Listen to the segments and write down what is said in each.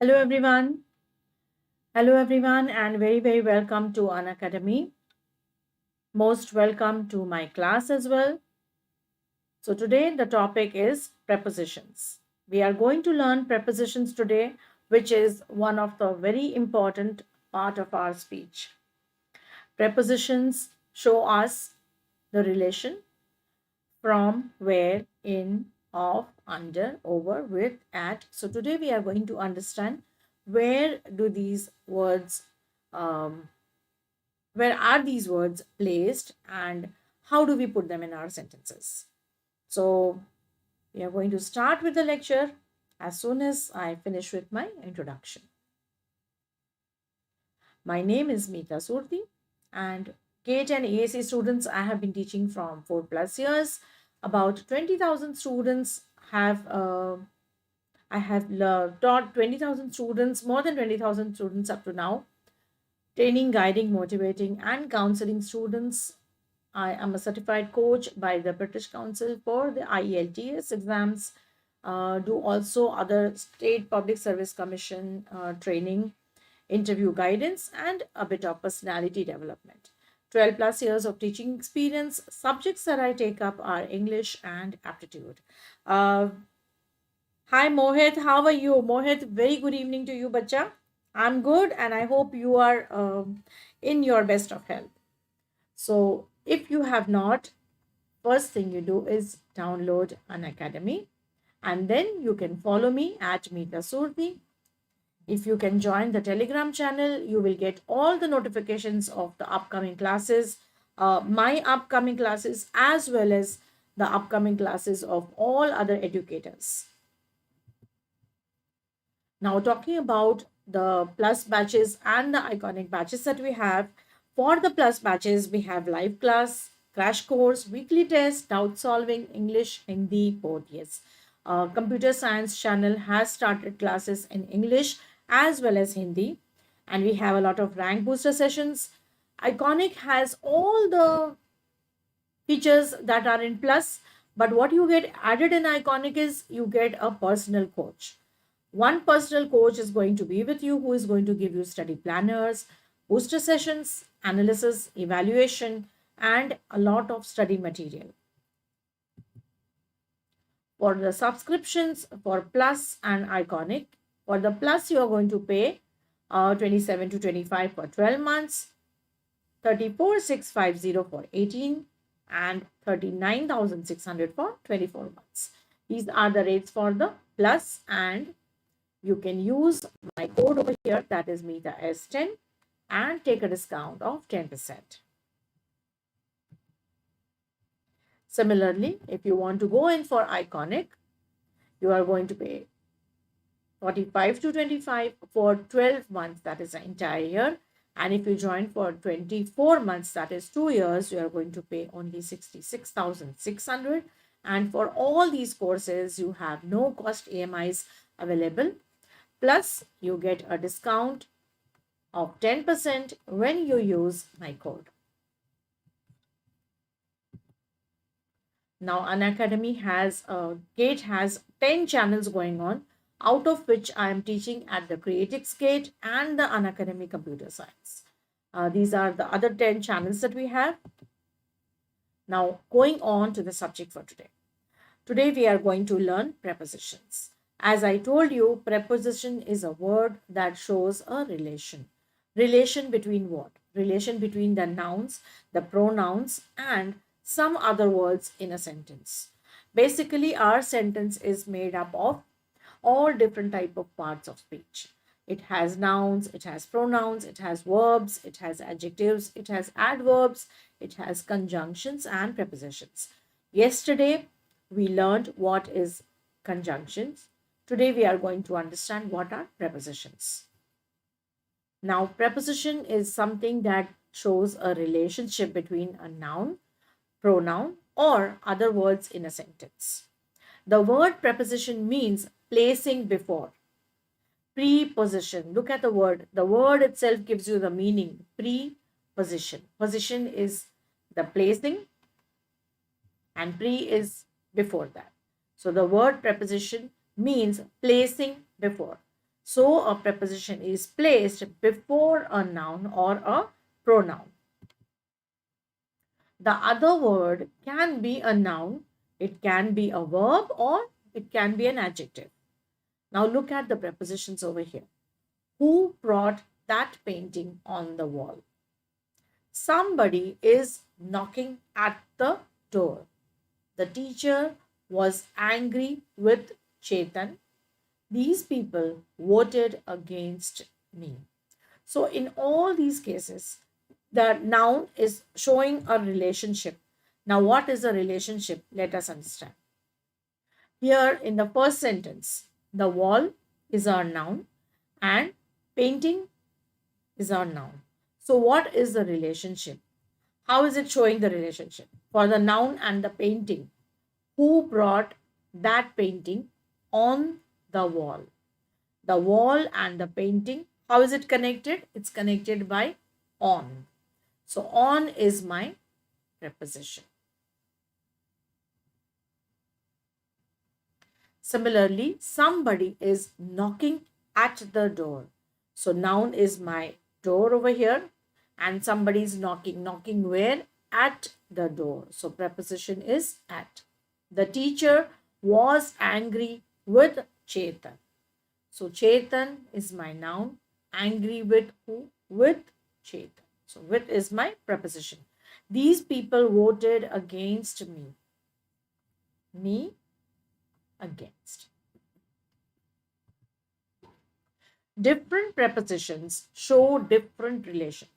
Hello everyone. Hello everyone and very welcome to Unacademy. Most welcome to my class as well. So today the topic is prepositions. We are going to learn prepositions today, which is one of the very important part of our speech. Prepositions show us the relation from, where, in, of, under, over, with, at. So today we are going to understand where do these words where are these words placed and how do we put them in our sentences. So we are going to start with the lecture as soon as I finish with my introduction. My name is Mita Surti, and GATE and AAC students I have been teaching from 4+ years. About 20,000 students have I have taught 20,000 students, more than 20,000 students up to now, training, guiding, motivating, and counseling students. I am a certified coach by the British Council for the IELTS exams. Do also other state public service commission training, interview guidance, and a bit of personality development. 12+ years of teaching experience. Subjects that I take up are English and aptitude. Uh, Hi Mohit, how are you? Mohit, very good evening to you, bacha. I'm good and I hope you are in your best of health. So, if you have not, first thing you do is download Unacademy and then you can follow me at Mita Surti. If you can join the Telegram channel, you will get all the notifications of the upcoming classes, my upcoming classes, as well as the upcoming classes of all other educators. Now, talking about the plus batches and the iconic batches that we have, for the plus batches, we have live class, crash course, weekly test, doubt solving, English, Hindi, both. Yes. Computer science channel has started classes in English as well as Hindi, and we have a lot of rank booster sessions. Iconic has all the features that are in plus, but what you get added in Iconic is you get a personal coach. One personal coach is going to be with you who is going to give you study planners, booster sessions, analysis, evaluation, and a lot of study material. For the subscriptions for Plus and Iconic, for the Plus, you are going to pay 27 to 25 for 12 months, 34,650 for 18, and 39,600 for 24 months. These are the rates for the Plus, and you can use my code over here, that is Mita S10, and take a discount of 10%. Similarly, if you want to go in for Iconic, you are going to pay 45 to 25 for 12 months, that is the entire year. And if you join for 24 months, that is 2 years, you are going to pay only 66,600. And for all these courses, you have no cost EMIs available. Plus, you get a discount of 10% when you use my code. Now, Unacademy has, GATE has 10 channels going on, out of which I am teaching at the Creatics GATE and the Unacademy Computer Science. These are the other 10 channels that we have. Now, going on to the subject for today. Today, we are going to learn prepositions. As I told you, preposition is a word that shows a relation. Relation between what? Relation between the nouns, the pronouns, and some other words in a sentence. Basically, our sentence is made up of all different type of parts of speech. It has nouns, it has pronouns, it has verbs, it has adjectives, it has adverbs, it has conjunctions and prepositions. Yesterday, we learned what is conjunctions. Today, we are going to understand what are prepositions. Now, preposition is something that shows a relationship between a noun, pronoun, or other words in a sentence. The word preposition means placing before. Preposition. Look at the word. The word itself gives you the meaning. Preposition. Position is the placing, and pre is before that. So the word preposition means placing before. So a preposition is placed before a noun or a pronoun. The other word can be a noun, it can be a verb, or it can be an adjective. Now look at the prepositions over here. Who brought that painting on the wall? Somebody is knocking at the door. The teacher was angry with Chetan. These people voted against me. So, in all these cases, the noun is showing a relationship. Now, what is the relationship? Let us understand. Here in the first sentence, the wall is our noun and painting is our noun. So, what is the relationship? How is it showing the relationship? For the noun and the painting, who brought that painting on the wall? The wall and the painting, how is it connected? It's connected by on. So, on is my preposition. Similarly, somebody is knocking at the door. So, noun is my door over here, and somebody is knocking. Knocking where? At the door. So, preposition is at. The teacher was angry with Chetan. So, Chetan is my noun. Angry with who? With Chetan. So, with is my preposition. These people voted against me. Me against. Different prepositions show different relations.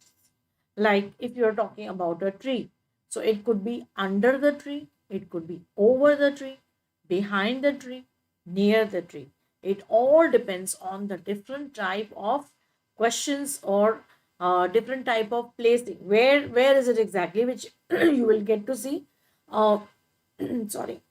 Like if you're talking about a tree, so it could be under the tree, it could be over the tree, behind the tree, near the tree. It all depends on the different type of questions or different type of placing. Where is it exactly, which you will get to see. Uh, sorry.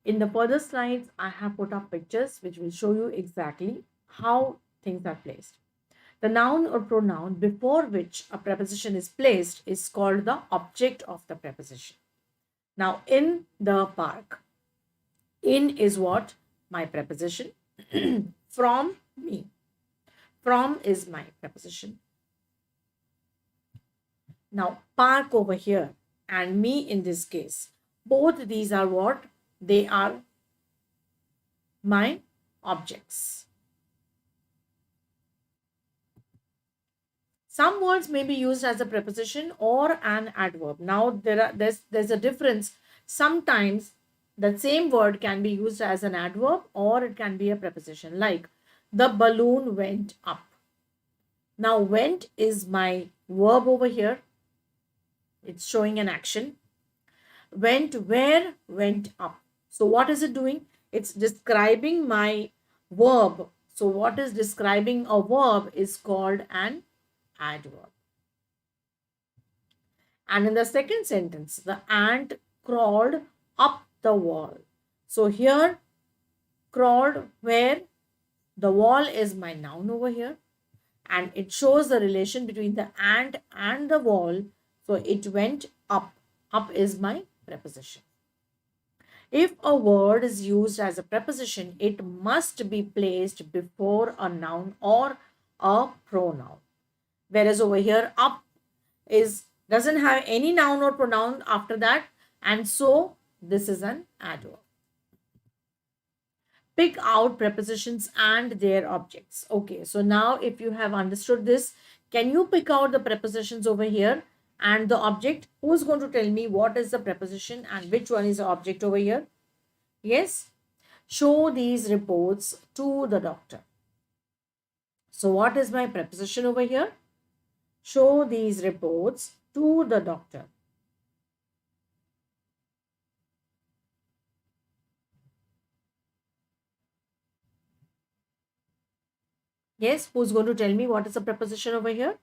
In the further slides, I have put up pictures which will show you exactly how things are placed. The noun or pronoun before which a preposition is placed is called the object of the preposition. Now, in the park, in is what? My preposition. From me. From is my preposition. Now, park over here and me in this case. Both these are what? They are my objects. Some words may be used as a preposition or an adverb. Now there's a difference. Sometimes the same word can be used as an adverb or it can be a preposition. Like the balloon went up. Now went is my verb over here. It's showing an action. Went where? Went up. So what is it doing? It's describing my verb. So what is describing a verb is called an adverb. And in the second sentence, the ant crawled up the wall. So here, crawled where? The wall is my noun over here. And it shows the relation between the ant and the wall. So it went up. Up is my preposition. If a word is used as a preposition, it must be placed before a noun or a pronoun. Whereas over here, up is doesn't have any noun or pronoun after that, and so this is an adverb. Pick out prepositions and their objects. Okay, so now if you have understood this, can you pick out the prepositions over here and the object? Who's going to tell me what is the preposition and which one is the object over here? Yes, show these reports to the doctor. So what is my preposition over here? Show these reports to the doctor. Yes, who's going to tell me what is the preposition over here?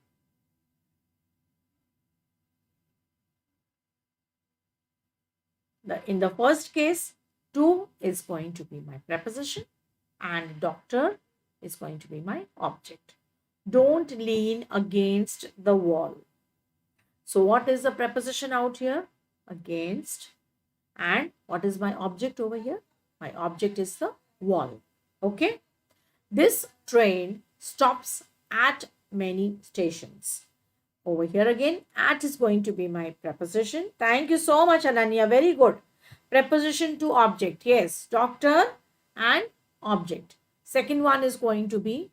In the first case, to is going to be my preposition and doctor is going to be my object. Don't lean against the wall. So what is the preposition out here? Against. And what is my object over here? My object is the wall. Okay. This train stops at many stations. Over here again, at is going to be my preposition. Thank you so much, Ananya. Very good. Preposition to object. Yes, doctor and object. Second one is going to be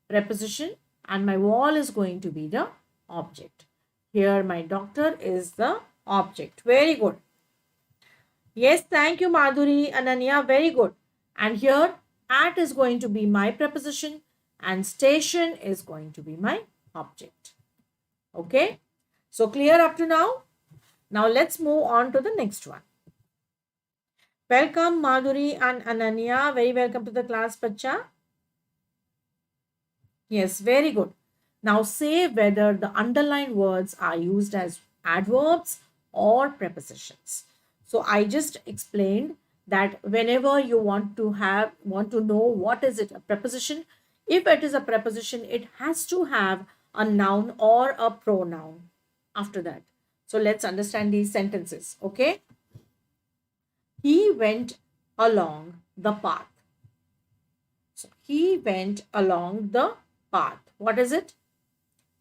preposition and my wall is going to be the object. Here my doctor is the object. Very good. Yes, thank you, Madhuri, Ananya. Very good. And here, at is going to be my preposition and station is going to be my object. Okay. So, clear up to now? Now, let's move on to the next one. Welcome, Madhuri and Ananya. Very welcome to the class, Pacha. Yes, very good. Now, say whether the underlined words are used as adverbs or prepositions. So I just explained that whenever you want to know what is it a preposition, if it is a preposition, it has to have a noun or a pronoun after that. So let's understand these sentences. Okay. He went along the path. So he went along the path. What is it?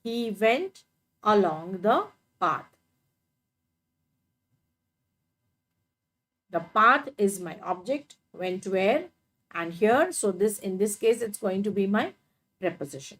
He went along the path. The path is my object, went where and here. So this, in this case, it's going to be my preposition.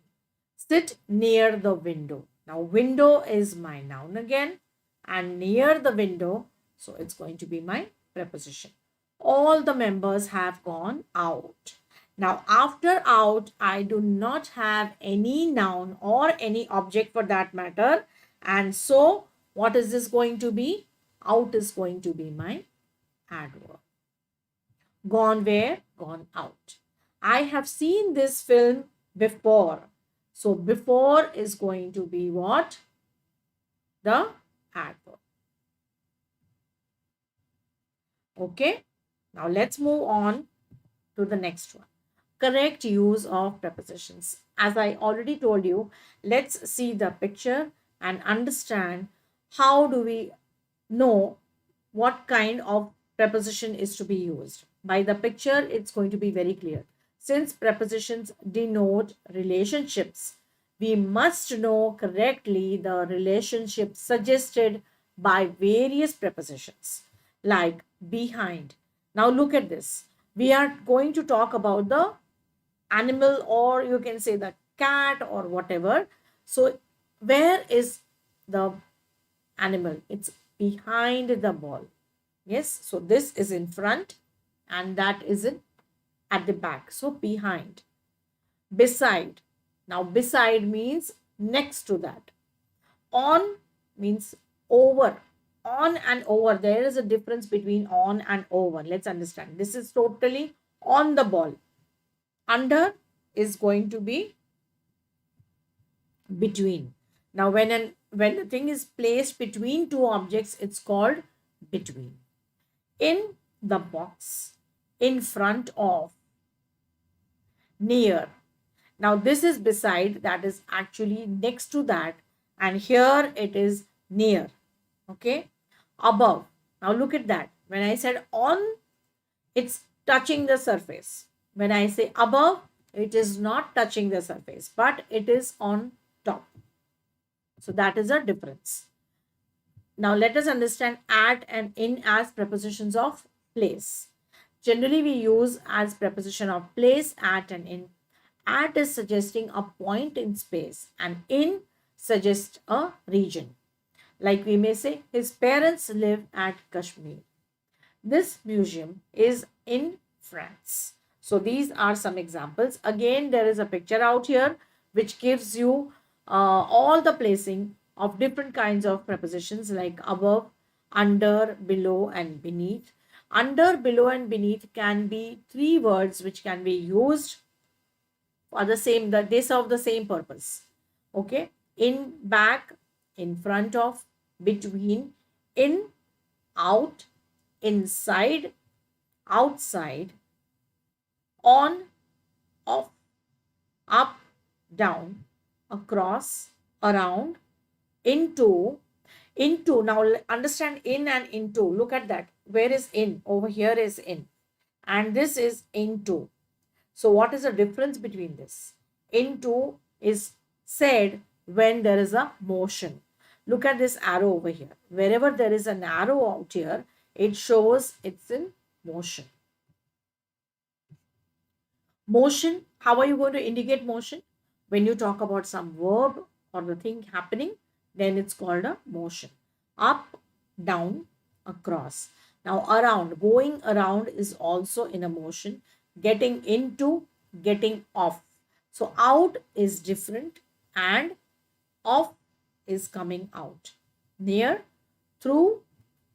Sit near the window. Now window is my noun again and near the window. So it's going to be my preposition. All the members have gone out. Now after out, I do not have any noun or any object for that matter. And so what is this going to be? Out is going to be my adverb. Gone where? Gone out. I have seen this film before. So before is going to be what? The adverb. Okay. Now let's move on to the next one. Correct use of prepositions. As I already told you, let's see the picture and understand how do we know what kind of preposition is to be used. By the picture, it's going to be very clear. Since prepositions denote relationships, we must know correctly the relationship suggested by various prepositions, like behind. Now look at this. We are going to talk about the animal, or you can say the cat or whatever. So where is the animal? It's behind the ball. Yes, so this is in front and that is at the back. So behind. Beside. Now beside means next to that. On means over. On and over. There is a difference between on and over. Let's understand. This is totally on the ball. Under is going to be between. Now when the thing is placed between two objects, it's called between. In the box, in front of, near. Now this is beside, that is actually next to that, and here it is near. Okay. Above. Now look at that. When I said on, it's touching the surface. When I say above, it is not touching the surface, but it is on top. So that is a difference. Now let us understand at and in as prepositions of place. Generally we use as preposition of place at and in. At is suggesting a point in space and in suggests a region. Like we may say, his parents live at Kashmir. This museum is in France. So these are some examples. Again, there is a picture out here which gives you all the placing of different kinds of prepositions like above, under, below, and beneath. Under, below, and beneath can be three words which can be used for the same, that they serve the same purpose. Okay. In, back, in front of, between, in, out, inside, outside, on, off, up, down, across, around, into, Into, now understand in and into. Look at that. Where is in? Over here is in. And this is into. So what is the difference between this? Into is said when there is a motion. Look at this arrow over here. Wherever there is an arrow out here, it shows it's in motion. Motion, how are you going to indicate motion? When you talk about some verb or the thing happening, then it's called a motion. Up, down, across. Now around, going around is also in a motion. Getting into, getting off. So out is different and off is coming out. Near, through.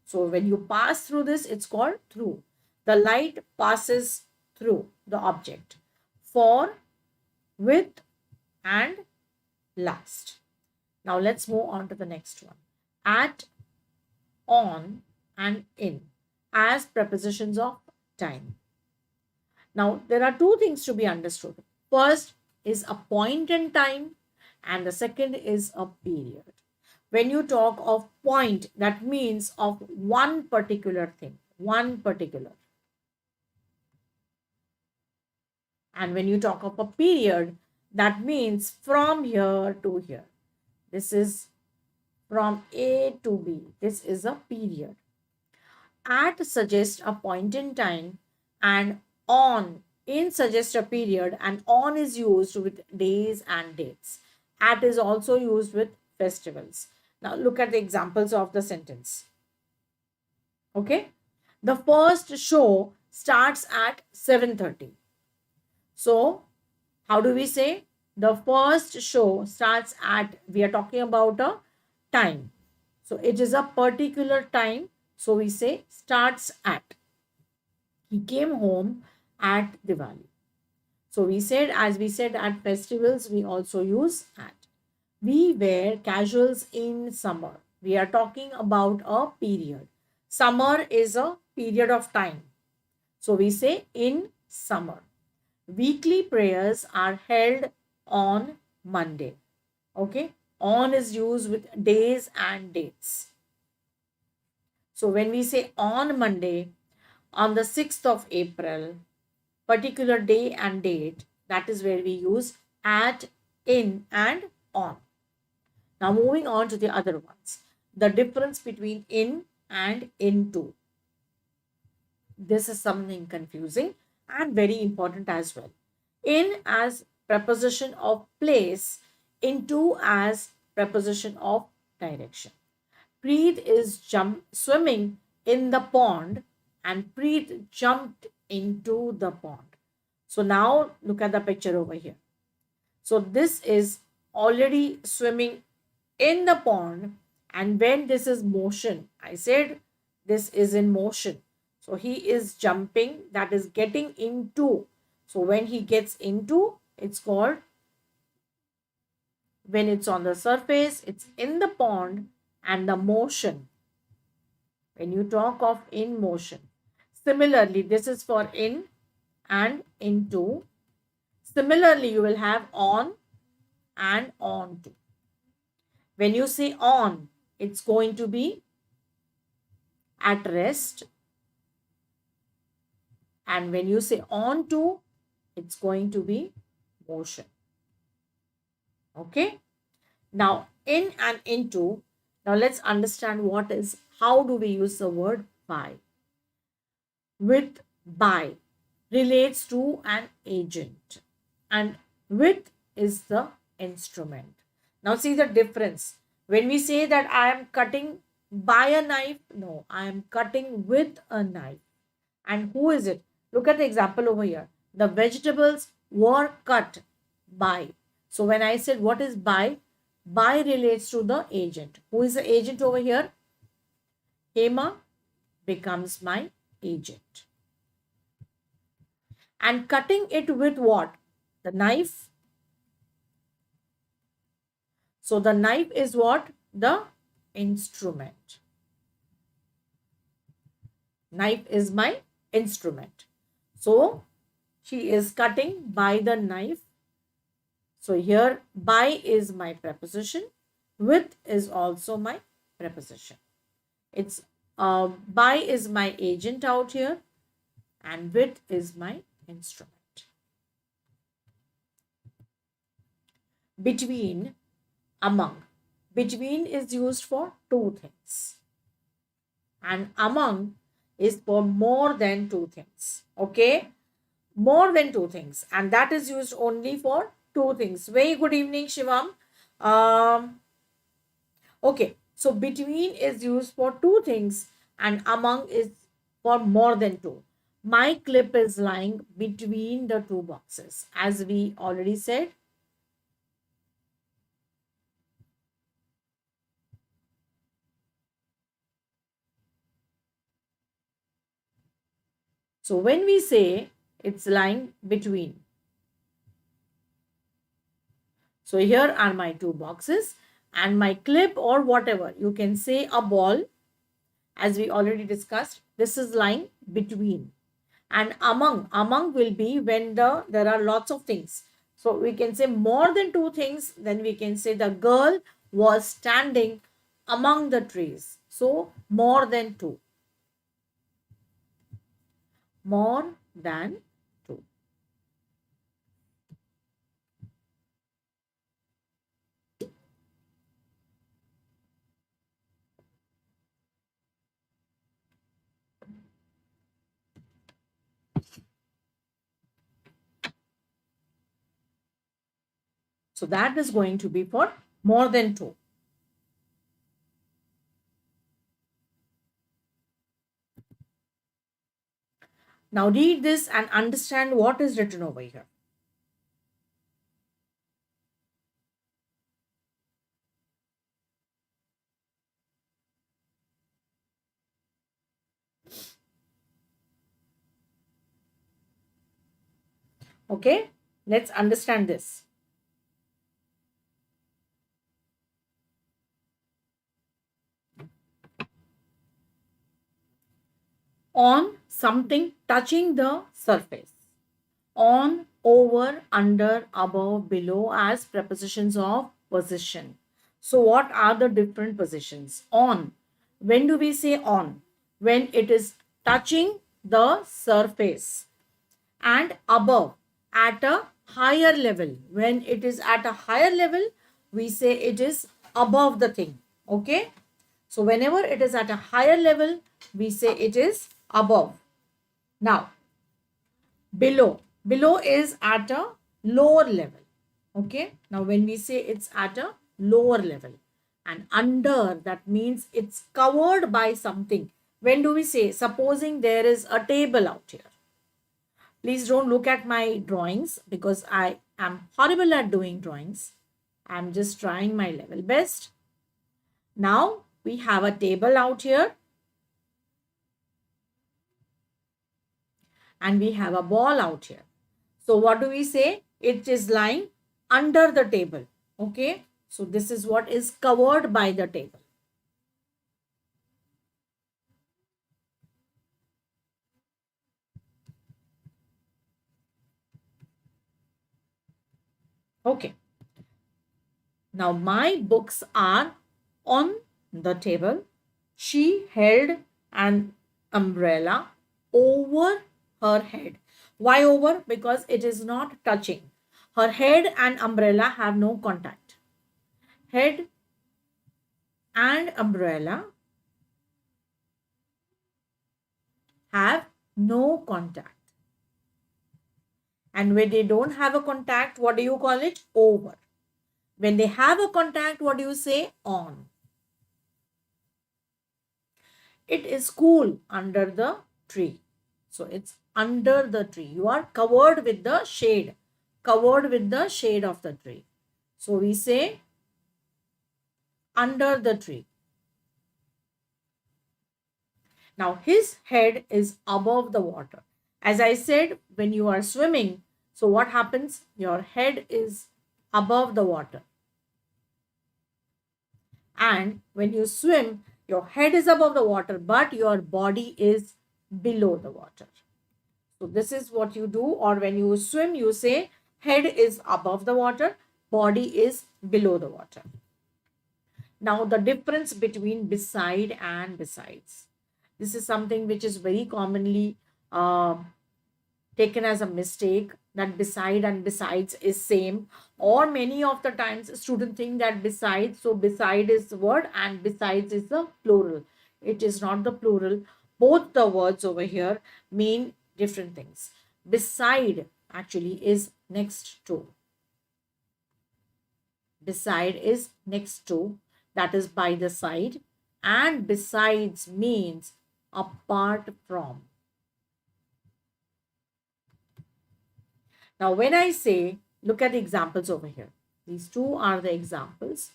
So when you pass through this, it's called through. The light passes through the object. For, with, and last. Now let's move on to the next one. At, on, and in as prepositions of time. Now there are two things to be understood. First is a point in time, and the second is a period. When you talk of point, that means of one particular thing, one particular. And when you talk of a period, that means from here to here. This is from A to B. This is a period. At suggests a point in time, and on in suggests a period, and on is used with days and dates. At is also used with festivals. Now look at the examples of the sentence. Okay. The first show starts at 7:30. So how do we say? The first show starts at, we are talking about a time. So it is a particular time. So we say starts at. He came home at Diwali. So we said, as we said at festivals, we also use at. We wear casuals in summer. We are talking about a period. Summer is a period of time. So we say in summer. Weekly prayers are held on Monday. Okay. On is used with days and dates. So when we say on Monday, on the 6th of April, particular day and date, that is where we use at, in, and on. Now moving on to the other ones. The difference between in and into. This is something confusing and very important as well. In as preposition of place, into as preposition of direction. Preet is swimming in the pond, and Preet jumped into the pond. So now look at the picture over here. So this is already swimming in the pond, and when this is motion, I said this is in motion. So he is jumping, that is getting into. So when he gets into, it's called, when it's on the surface, it's in the pond, and the motion. When you talk of in motion. Similarly, this is for in and into. Similarly, you will have on and on to. When you say on, it's going to be at rest. And when you say on to, it's going to be motion. Okay. Now, in and into. Now, let's understand how do we use the word by. With, by relates to an agent, and with is the instrument. Now see the difference. When we say that I am cutting by a knife, no, I am cutting with a knife. And who is it? Look at the example over here. The vegetables were cut by. So when I said what is by relates to the agent. Who is the agent over here? Hema becomes my agent. And cutting it with what? The knife. So the knife is what? The instrument. Knife is my instrument. So she is cutting by the knife. So here by is my preposition. With is also my preposition. It's by is my agent out here, and with is my instrument. Between, among. Between is used for two things, and among is for more than two things. Okay, more than two things, and that is used only for two things. Very good evening, Shivam. Okay, so between is used for two things, and among is for more than two. My clip is lying between the two boxes, as we already said. So when we say it's lying between, so here are my two boxes and my clip or whatever. You can say a ball, as we already discussed. This is lying between. And among will be when there are lots of things. So we can say more than two things. Then we can say the girl was standing among the trees. So more than two. More than two. So that is going to be for more than two. Now read this and understand what is written over here. Okay, let's understand this. On something touching the surface. On, over, under, above, below as prepositions of position. So what are the different positions? On. When do we say on? When it is touching the surface. And above, at a higher level. When it is at a higher level, we say it is above the thing. Okay. So whenever it is at a higher level, we say it is above. Now, below. Below is at a lower level. Okay. Now, when we say it's at a lower level. And under, that means it's covered by something. When do we say? Supposing there is a table out here. Please don't look at my drawings because I am horrible at doing drawings. I'm just trying my level best. Now, we have a table out here. And we have a ball out here. So what do we say? It is lying under the table. Okay. So this is what is covered by the table. Okay. Now my books are on the table. She held an umbrella over her head. Why over? Because it is not touching. Her head and umbrella have no contact. Head and umbrella have no contact. And when they don't have a contact, what do you call it? Over. When they have a contact, what do you say? On. It is cool under the tree. So it's under the tree. You are covered with the shade. Covered with the shade of the tree. So we say under the tree. Now his head is above the water. As I said, when you are swimming, so what happens? Your head is above the water. And when you swim, your head is above the water, but your body is below the water. So this is what you do, or when you swim, you say head is above the water, body is below the water. Now, the difference between beside and besides. This is something which is very commonly uh, taken as a mistake, that beside and besides is same, or many of the times students think that besides, so beside is the word and besides is the plural. It is not the plural. Both the words over here mean different things. Beside actually is next to. Beside is next to, that is by the side, and besides means apart from. Now, when I say, look at the examples over here. These two are the examples.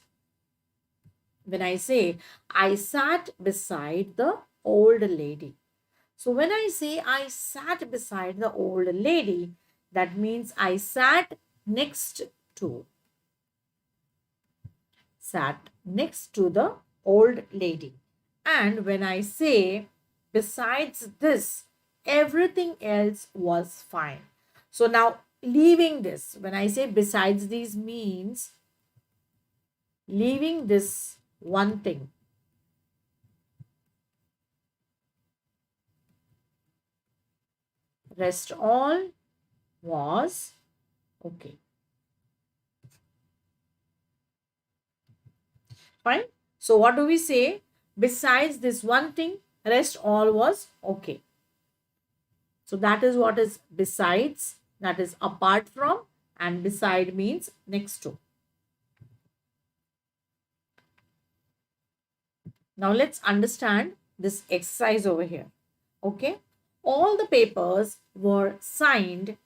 When I say, I sat beside the old lady. So, when I say I sat beside the old lady, that means I sat next to. Sat next to the old lady. And when I say, besides this, everything else was fine. So now, leaving this, when I say besides these means leaving this one thing. Rest all was okay. Fine. So what do we say? Besides this one thing, rest all was okay. So that is what is besides, that is apart from, and beside means next to. Now let's understand this exercise over here. Okay. All the papers were signed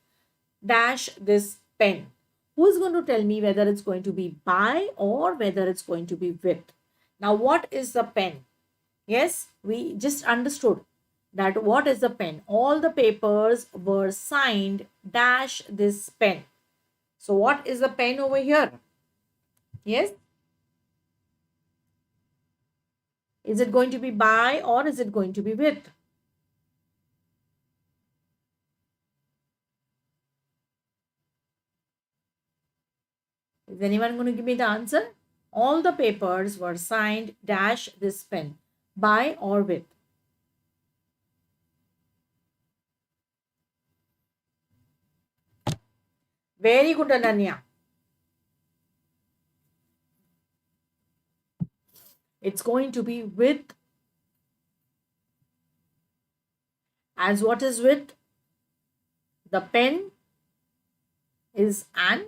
dash this pen. Who's going to tell me whether it's going to be by or whether it's going to be with? Now, what is the pen? Yes, we just understood that what is the pen? All the papers were signed dash this pen. So, what is the pen over here? Yes. Is it going to be by or is it going to be with? Is anyone going to give me the answer? All the papers were signed dash this pen. By or with? Very good, Ananya. It's going to be with. As what is with? The pen is an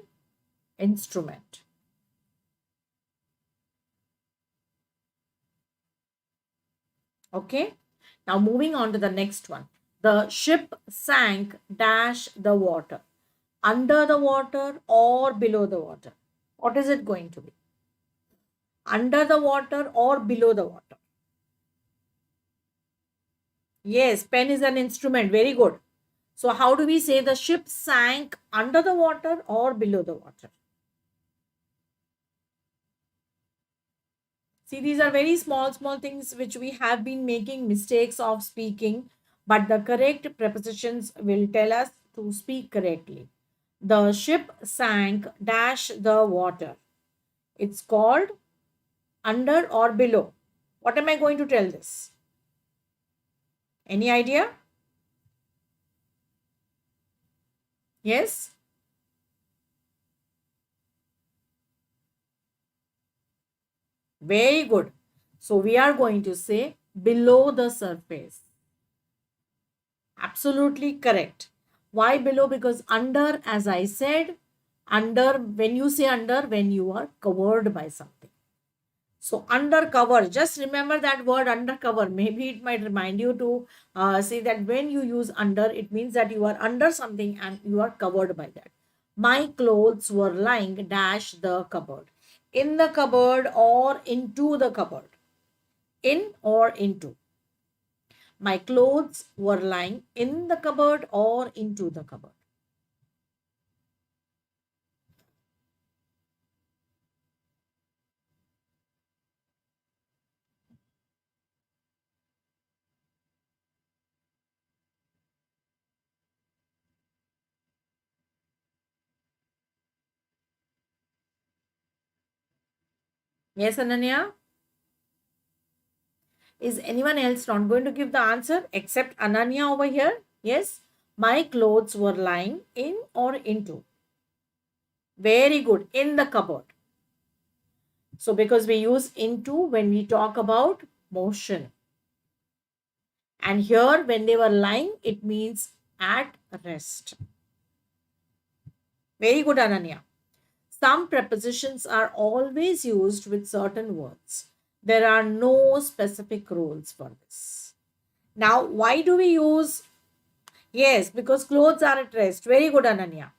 instrument. Okay. Now moving on to the next one. The ship sank dash the water. Under the water or below the water? What is it going to be? Under the water or below the water? Yes, pen is an instrument. Very good. So how do we say the ship sank under the water or below the water? See, these are very small, small things which we have been making mistakes of speaking, but the correct prepositions will tell us to speak correctly. The ship sank dash the water. It's called under or below. What am I going to tell this? Any idea? Yes? Very good. So we are going to say below the surface. Absolutely correct. Why below? Because under, as I said, under, when you say under, when you are covered by something. So undercover, just remember that word undercover. Maybe it might remind you to say that when you use under, it means that you are under something and you are covered by that. My clothes were lying dash the cupboard. In the cupboard or into the cupboard. In or into. My clothes were lying in the cupboard or into the cupboard. Yes, Ananya? Is anyone else not going to give the answer except Ananya over here? Yes. My clothes were lying in or into. Very good. In the cupboard. So because we use into when we talk about motion. And here when they were lying, it means at rest. Very good, Ananya. Some prepositions are always used with certain words. There are no specific rules for this. Now, why do we use? Yes, because clothes are at rest. Very good, Ananya.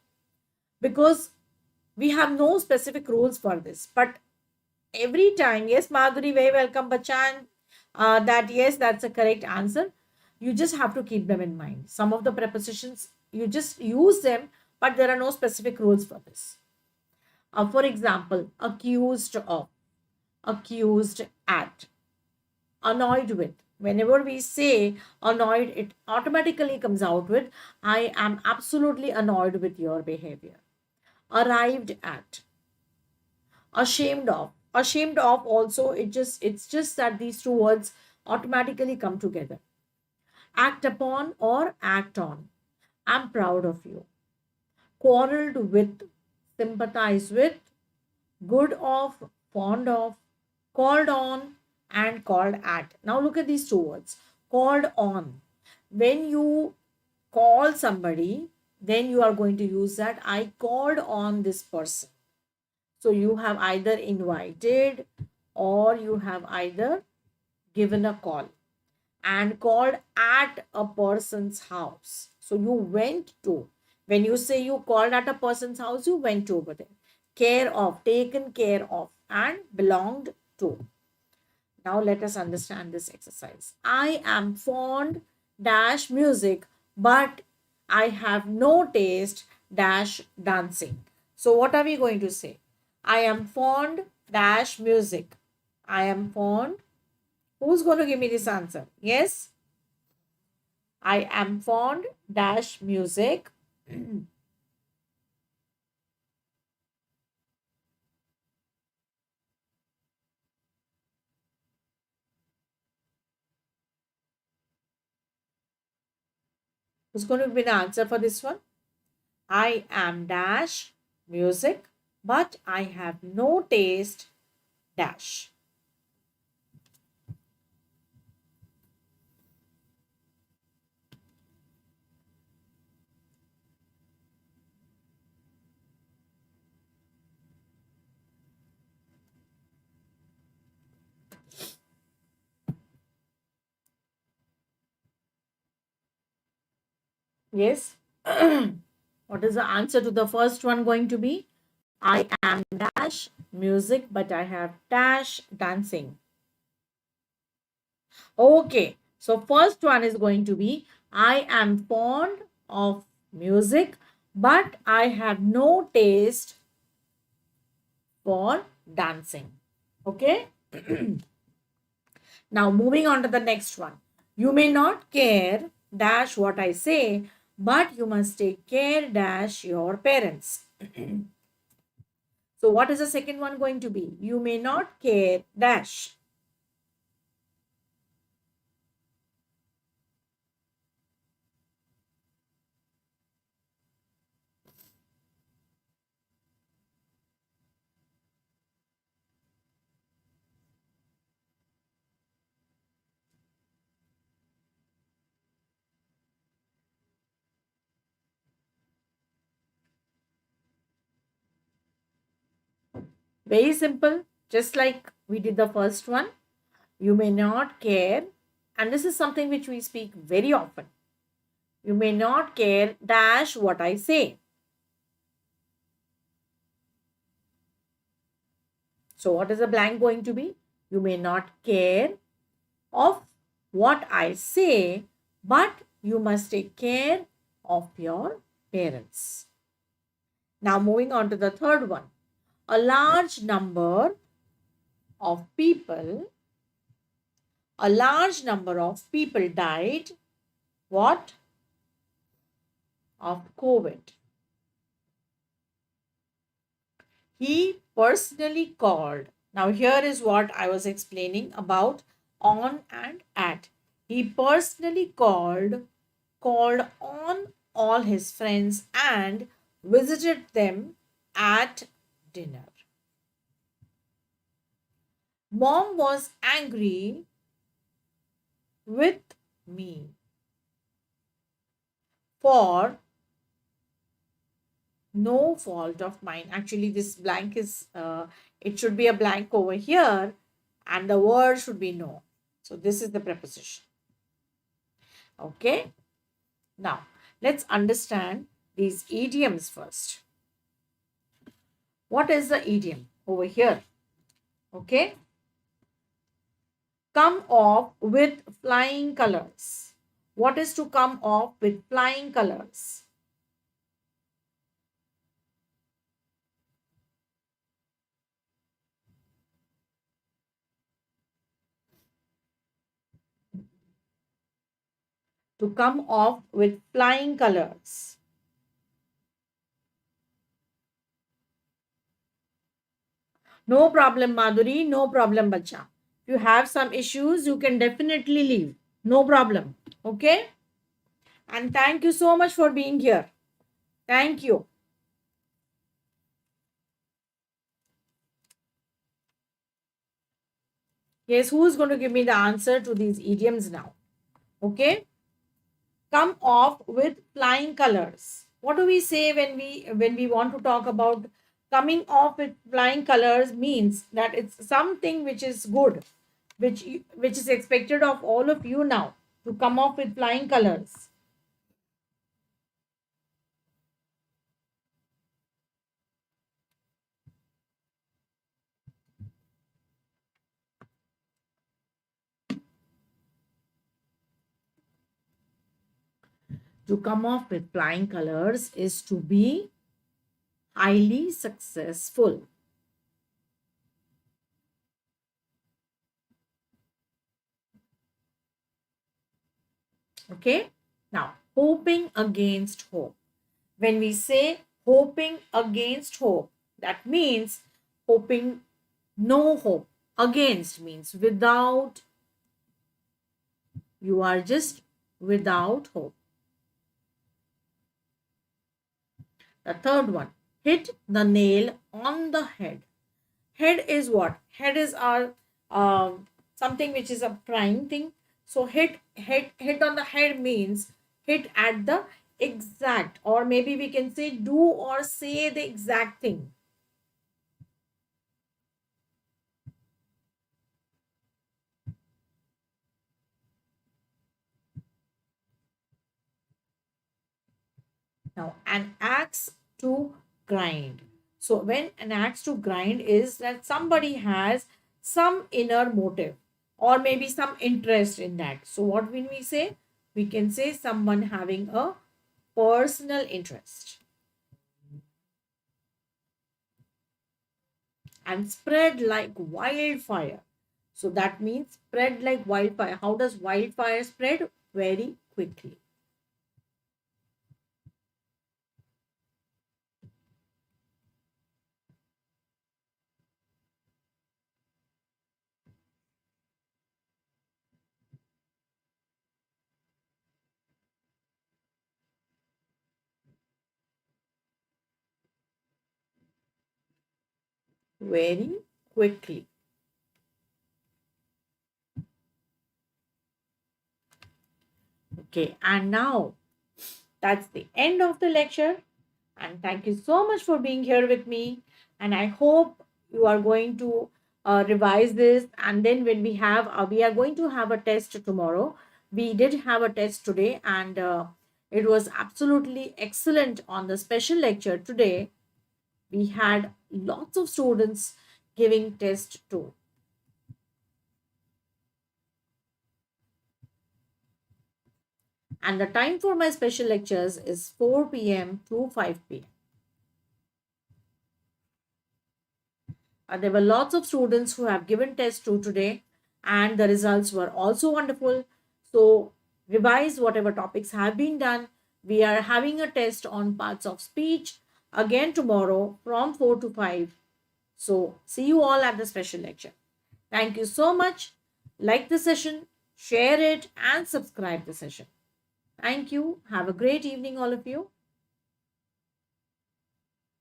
Because we have no specific rules for this. But every time, yes, Madhuri, very welcome, Bachan. Yes, that's a correct answer. You just have to keep them in mind. Some of the prepositions, you just use them, but there are no specific rules for this. For example, accused of, accused at, annoyed with. Whenever we say annoyed, it automatically comes out with I am absolutely annoyed with your behavior. Arrived at, ashamed of. Ashamed of also, it's just that these two words automatically come together. Act upon or act on. I'm proud of you. Quarreled with, sympathize with, good of, fond of, called on, and called at. Now look at these two words. Called on. When you call somebody, then you are going to use that I called on this person. So you have either invited or you have either given a call and called at a person's house. So you went to. When you say you called at a person's house, you went over there. Care of, taken care of, and belonged to. Now let us understand this exercise. I am fond dash music, but I have no taste dash dancing. So what are we going to say? I am fond dash music. I am fond. Who's going to give me this answer? Yes. I am fond dash music. Who's going to be the answer for this one? I am dash music, but I have no taste dash. Yes. What is the answer to the first one going to be? I am dash music, but I have dash dancing. Okay. So first one is going to be I am fond of music, but I have no taste for dancing. Okay. Now moving on to the next one. You may not care dash what I say, but you must take care dash your parents. So what is the second one going to be? You may not care dash. Very simple, just like we did the first one. You may not care, and this is something which we speak very often. You may not care dash what I say. So what is the blank going to be? You may not care of what I say, but you must take care of your parents. Now moving on to the third one. A large number of people, a large number of people died, what? Of COVID. He personally called. Now here is what I was explaining about on and at. He personally called on all his friends and visited them at dinner. Mom was angry with me for no fault of mine. Actually, this blank is, it should be a blank over here, and the word should be no. So, this is the preposition. Okay. Now, let's understand these idioms first. What is the idiom over here? Okay. Come off with flying colors. What is to come off with flying colors? To come off with flying colors. No problem, Madhuri. No problem, Bacha. If you have some issues, you can definitely leave. No problem. Okay? And thank you so much for being here. Thank you. Yes, who is going to give me the answer to these idioms now? Okay? Come off with flying colors. What do we say when we want to talk about coming off with flying colors? Means that it's something which is good, which is expected of all of you now, to come off with flying colors. To come off with flying colors is to be highly successful. Okay. Now, hoping against hope. When we say hoping against hope, that means hoping no hope. Against means without, you are just without hope. The third one, hit the nail on the head. Head is what? Head is our something which is a prime thing. So hit on the head means hit at the exact, or maybe we can say do or say the exact thing. Now, an axe to grind. So when an axe to grind is that somebody has some inner motive or maybe some interest in that. So what when we say? We can say someone having a personal interest. And spread like wildfire. So that means spread like wildfire. How does wildfire spread? Very quickly. Very quickly. Okay, and now that's the end of the lecture. And thank you so much for being here with me. And I hope you are going to revise this. And then when we are going to have a test tomorrow. We did have a test today, and it was absolutely excellent on the special lecture today. We had lots of students giving test too. And the time for my special lectures is 4 p.m. to 5 p.m. There were lots of students who have given test two today, and the results were also wonderful. So revise whatever topics have been done. We are having a test on parts of speech again tomorrow from 4 to 5. So see you all at the special lecture. Thank you so much. Like the session, share it, and subscribe the session. Thank you. Have a great evening, all of you.